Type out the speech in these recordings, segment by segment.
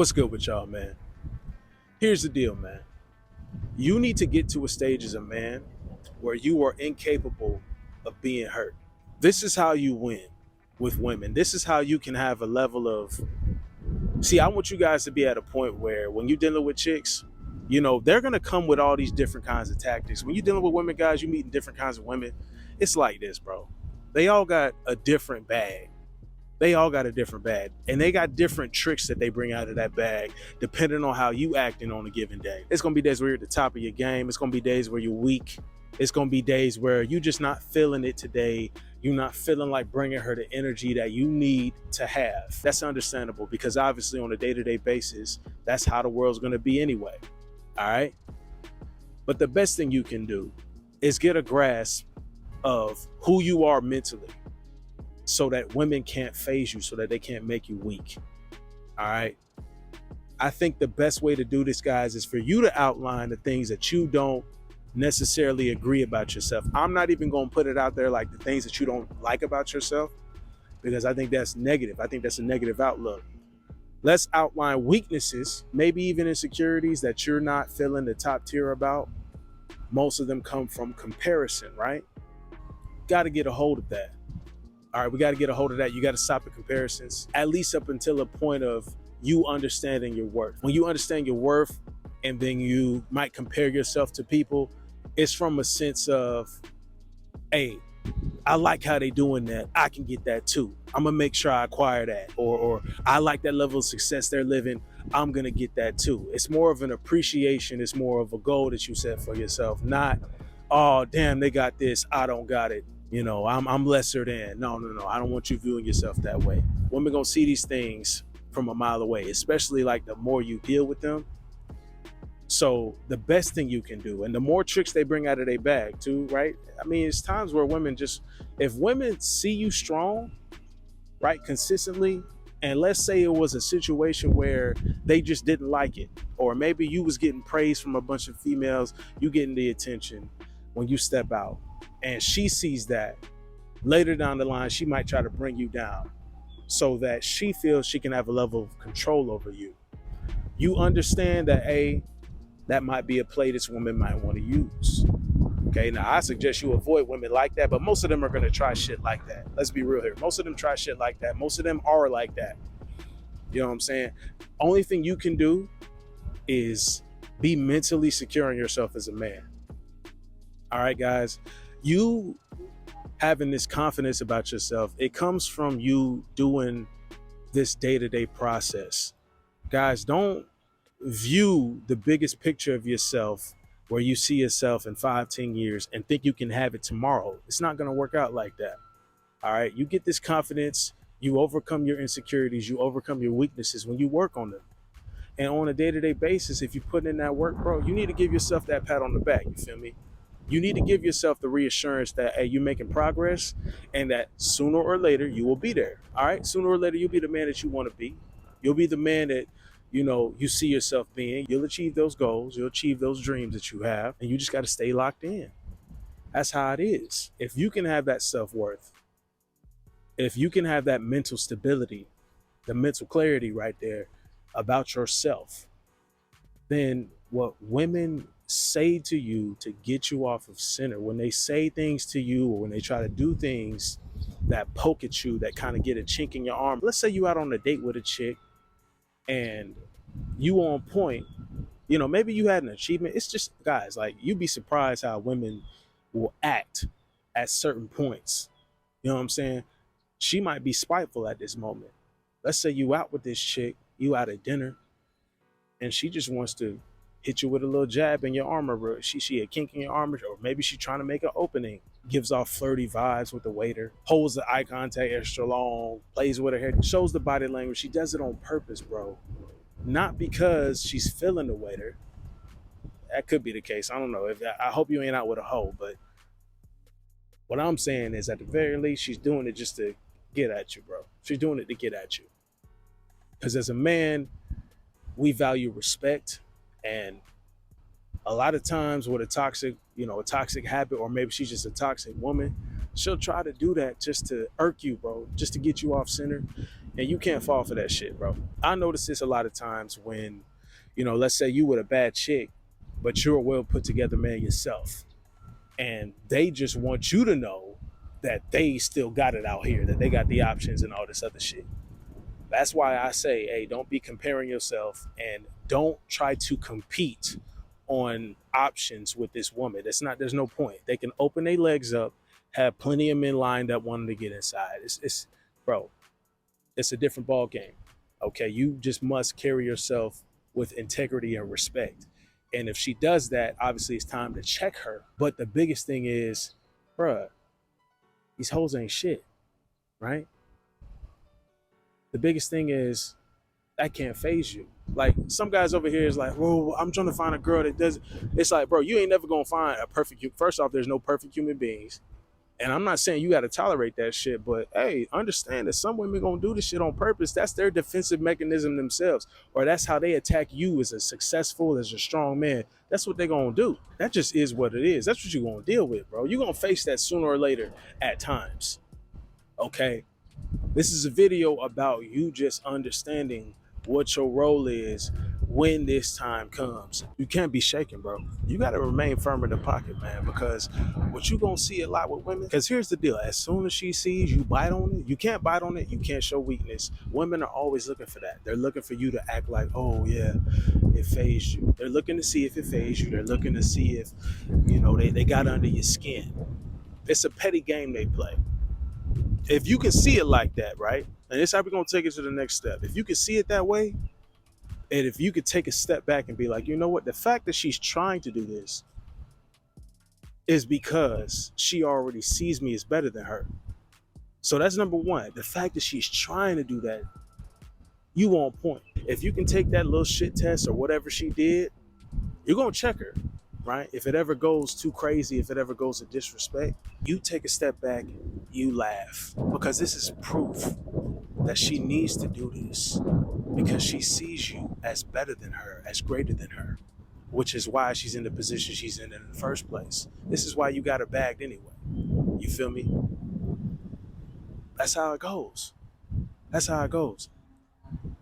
What's good with y'all, man? Here's the deal, man. You need to get to a stage as a man where you are incapable of being hurt. This is how you win with women. This is how you can have a level of. See, I want you guys to be at a point where when you're dealing with chicks, they're going to come with all these different kinds of tactics. When you're dealing with women, guys, you're meeting different kinds of women. It's like this, bro. They all got a different bag. They all got a different bag, and they got different tricks that they bring out of that bag depending on how you acting on a given day. It's gonna be days where you're at the top of your game. It's gonna be days where you're weak. It's gonna be days where you just not feeling it today. You're not feeling like bringing her the energy that you need to have. That's understandable because obviously on a day-to-day basis, that's how the world's gonna be anyway. All right. But the best thing you can do is get a grasp of who you are mentally, so that women can't phase you, so that they can't make you weak. All right. I think the best way to do this, guys, is for you to outline the things that you don't necessarily agree about yourself. I'm not even going to put it out there like the things that you don't like about yourself, because I think that's negative. I think that's a negative outlook. Let's outline weaknesses, maybe even insecurities that you're not feeling the top tier about. Most of them come from comparison, right? Got to get a hold of that. All right, we got to get a hold of that. You got to stop the comparisons, at least up until a point of you understanding your worth. When you understand your worth and then you might compare yourself to people, it's from a sense of, hey, I like how they doing that. I can get that too. I'm going to make sure I acquire that. Or I like that level of success they're living. I'm going to get that too. It's more of an appreciation. It's more of a goal that you set for yourself, not, oh, damn, they got this. I don't got it. I'm lesser than. No. I don't want you viewing yourself that way. Women gonna see these things from a mile away, especially like the more you deal with them. So the best thing you can do, and the more tricks they bring out of their bag too, right? I mean, it's times where women just, if women see you strong, right, consistently, and let's say it was a situation where they just didn't like it, or maybe you was getting praise from a bunch of females, you getting the attention when you step out, and she sees that, later down the line, she might try to bring you down so that she feels she can have a level of control over you. You understand that, that might be a play this woman might want to use. Okay, now I suggest you avoid women like that, but most of them are going to try shit like that. Let's be real here. Most of them try shit like that. Most of them are like that. You know what I'm saying? Only thing you can do is be mentally secure in yourself as a man. All right, guys, you having this confidence about yourself, it comes from you doing this day-to-day process. Guys, don't view the biggest picture of yourself where you see yourself in 5-10 years and think you can have it tomorrow. It's not going to work out like that. All right, you get this confidence, you overcome your insecurities, you overcome your weaknesses when you work on them. And on a day-to-day basis, if you put in that work, bro, you need to give yourself that pat on the back. You feel me? You need to give yourself the reassurance that, hey, you're making progress and that sooner or later you will be there. All right. Sooner or later, you'll be the man that you want to be. You'll be the man that, you see yourself being. You'll achieve those goals. You'll achieve those dreams that you have. And you just got to stay locked in. That's how it is. If you can have that self-worth, if you can have that mental stability, the mental clarity right there about yourself, then what women say to you to get you off of center, when they say things to you or when they try to do things that poke at you, that kind of get a chink in your arm. Let's say you out on a date with a chick and you on point, maybe you had an achievement. It's just, guys, like, you'd be surprised how women will act at certain points. You know what I'm saying? She might be spiteful at this moment. Let's say you out with this chick, you out at dinner, and she just wants to hit you with a little jab in your armor. She a kink in your armor, or maybe she's trying to make an opening, gives off flirty vibes with the waiter, holds the eye contact extra long, plays with her hair, shows the body language. She does it on purpose, bro. Not because she's feeling the waiter. That could be the case. I don't know. I hope you ain't out with a hoe, but what I'm saying is, at the very least, she's doing it just to get at you, bro. She's doing it to get at you. Because as a man, we value respect. And a lot of times with a toxic habit, or maybe she's just a toxic woman, she'll try to do that just to irk you, bro, just to get you off center. And you can't fall for that shit, bro. I notice this a lot of times when, let's say you with a bad chick, but you're a well put together man yourself. And they just want you to know that they still got it out here, that they got the options and all this other shit. That's why I say, hey, don't be comparing yourself and don't try to compete on options with this woman. There's no point. They can open their legs up, have plenty of men lined up wanting to get inside. Bro, it's a different ball game. Okay, you just must carry yourself with integrity and respect. And if she does that, obviously it's time to check her. But the biggest thing is, bruh, these hoes ain't shit, right? The biggest thing is that can't phase you. Like some guys over here is like, whoa, I'm trying to find a girl that does. It's like, bro, you ain't never gonna find a perfect. First off, there's no perfect human beings. And I'm not saying you got to tolerate that shit, but hey, understand that some women gonna do this shit on purpose. That's their defensive mechanism themselves, or that's how they attack you as a successful, as a strong man. That's what they gonna do. That just is what it is. That's what you gonna deal with, bro. You gonna face that sooner or later at times. Okay, this is a video about you just understanding what your role is when this time comes. You can't be shaken, bro. You got to remain firm in the pocket, man, because what you going to see a lot with women, because here's the deal. As soon as she sees you bite on it, you can't bite on it. You can't show weakness. Women are always looking for that. They're looking for you to act like, oh, yeah, it fazed you. They're looking to see if it fazed you. They're looking to see if, they got under your skin. It's a petty game they play. If you can see it like that, right? And this is how we're gonna take it to the next step. If you can see it that way, and if you could take a step back and be like, you know what, the fact that she's trying to do this is because she already sees me as better than her. So that's number one. The fact that she's trying to do that, you on point. If you can take that little shit test or whatever she did, you're gonna check her, right? If it ever goes too crazy, if it ever goes to disrespect, you take a step back, you laugh, because this is proof that she needs to do this because she sees you as better than her, as greater than her, which is why she's in the position she's in the first place. This is why you got her bagged anyway. You feel me? That's how it goes. That's how it goes.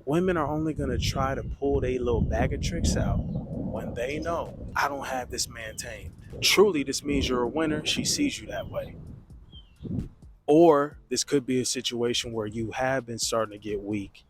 Women are only going to try to pull their little bag of tricks out when they know I don't have this man tamed. Truly, this means you're a winner. She sees you that way. Or this could be a situation where you have been starting to get weak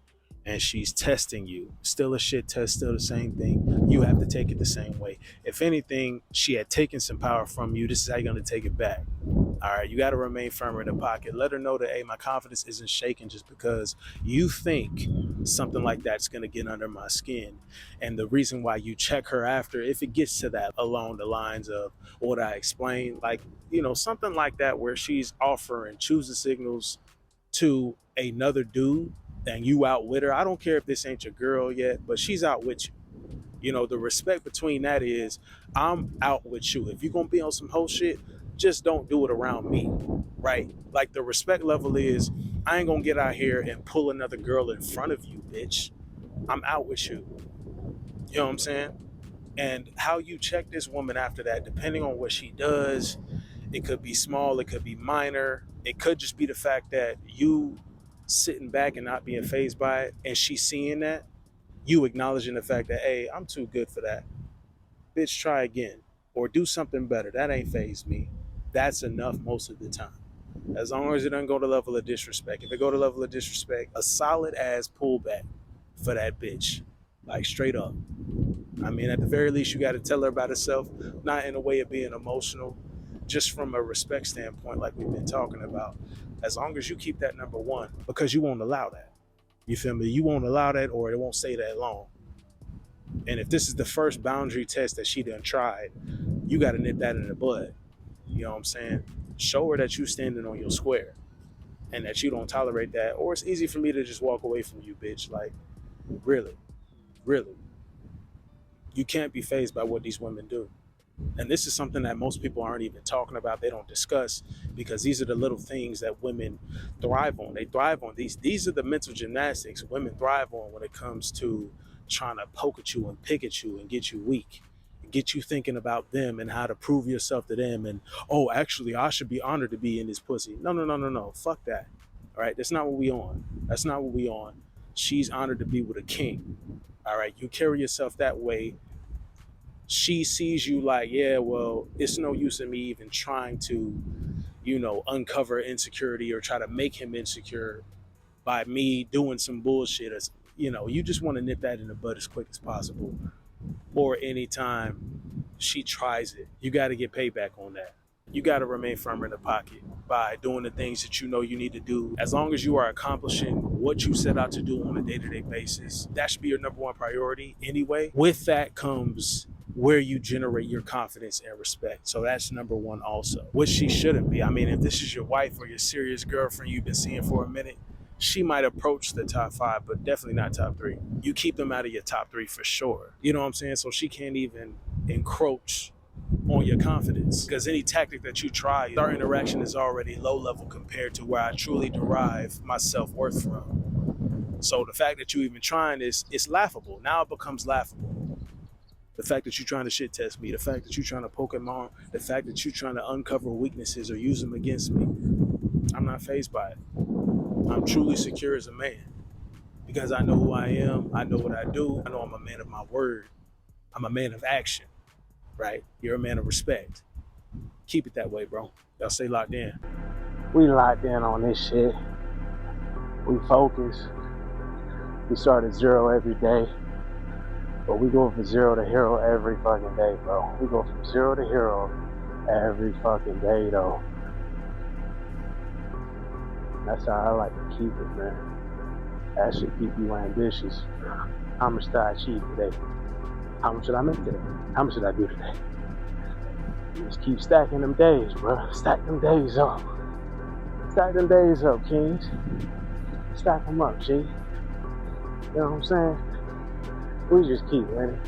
and she's testing you. Still a shit test, still the same thing. You have to take it the same way. If anything, she had taken some power from you. This is how you're going to take it back. All right, you got to remain firm in the pocket. Let her know that, hey, my confidence isn't shaken just because you think something like that's going to get under my skin. And the reason why you check her after, if it gets to that along the lines of what I explained, like, something like that where she's offering choosing signals to another dude and you out with her. I don't care if this ain't your girl yet, but she's out with you. The respect between that is I'm out with you. If you're going to be on some whole shit, just don't do it around me, right? Like the respect level is I ain't going to get out here and pull another girl in front of you, bitch. I'm out with you. You know what I'm saying? And how you check this woman after that, depending on what she does, it could be small, it could be minor. It could just be the fact that you sitting back and not being fazed by it, and she seeing that, you acknowledging the fact that, hey, I'm too good for that. Bitch, try again. Or do something better. That ain't phased me. That's enough most of the time. As long as it doesn't go to level of disrespect. If it go to level of disrespect, a solid ass pullback for that bitch. Like straight up. I mean, at the very least, you got to tell her about herself, not in a way of being emotional, just from a respect standpoint, like we've been talking about. As long as you keep that number one, because you won't allow that. You feel me? You won't allow that, or it won't stay that long. And if this is the first boundary test that she done tried, you got to nip that in the bud. You know what I'm saying? Show her that you standing on your square and that you don't tolerate that. Or it's easy for me to just walk away from you, bitch. Like, really, really. You can't be fazed by what these women do. And this is something that most people aren't even talking about. They don't discuss because these are the little things that women thrive on. They thrive on these. These are the mental gymnastics women thrive on when it comes to trying to poke at you and pick at you and get you weak, get you thinking about them and how to prove yourself to them. And, oh, actually, I should be honored to be in this pussy. No, no, no, no, no. Fuck that. All right, that's not what we on. That's not what we on. She's honored to be with a king. All right, you carry yourself that way. She sees you like, yeah, well, it's no use in me even trying to, uncover insecurity or try to make him insecure by me doing some bullshit. As you just want to nip that in the bud as quick as possible. Or anytime she tries it, you got to get payback on that. You got to remain firm in the pocket by doing the things that you know you need to do. As long as you are accomplishing what you set out to do on a day-to-day basis, that should be your number one priority anyway. With that comes where you generate your confidence and respect. So that's number one also, which she shouldn't be. I mean, if this is your wife or your serious girlfriend you've been seeing for a minute, she might approach the top 5, but definitely not top 3. You keep them out of your top 3 for sure. You know what I'm saying? So she can't even encroach on your confidence, because any tactic that you try, our interaction is already low level compared to where I truly derive my self-worth from. So the fact that you even trying this, it's laughable. Now it becomes laughable. The fact that you're trying to shit test me, the fact that you're trying to poke him on, the fact that you're trying to uncover weaknesses or use them against me, I'm not fazed by it. I'm truly secure as a man because I know who I am. I know what I do. I know I'm a man of my word. I'm a man of action, right? You're a man of respect. Keep it that way, bro. Y'all stay locked in. We locked in on this shit. We focus. We start at 0 every day, but we go from 0 to hero every fucking day, bro. We go from 0 to hero every fucking day, though. That's how I like to keep it, man. That should keep you ambitious. How much did I achieve today? How much did I make today? How much did I do today? Just keep stacking them days, bro. Stack them days up. Stack them days up, kings. Stack them up, G. You know what I'm saying? We just keep winning.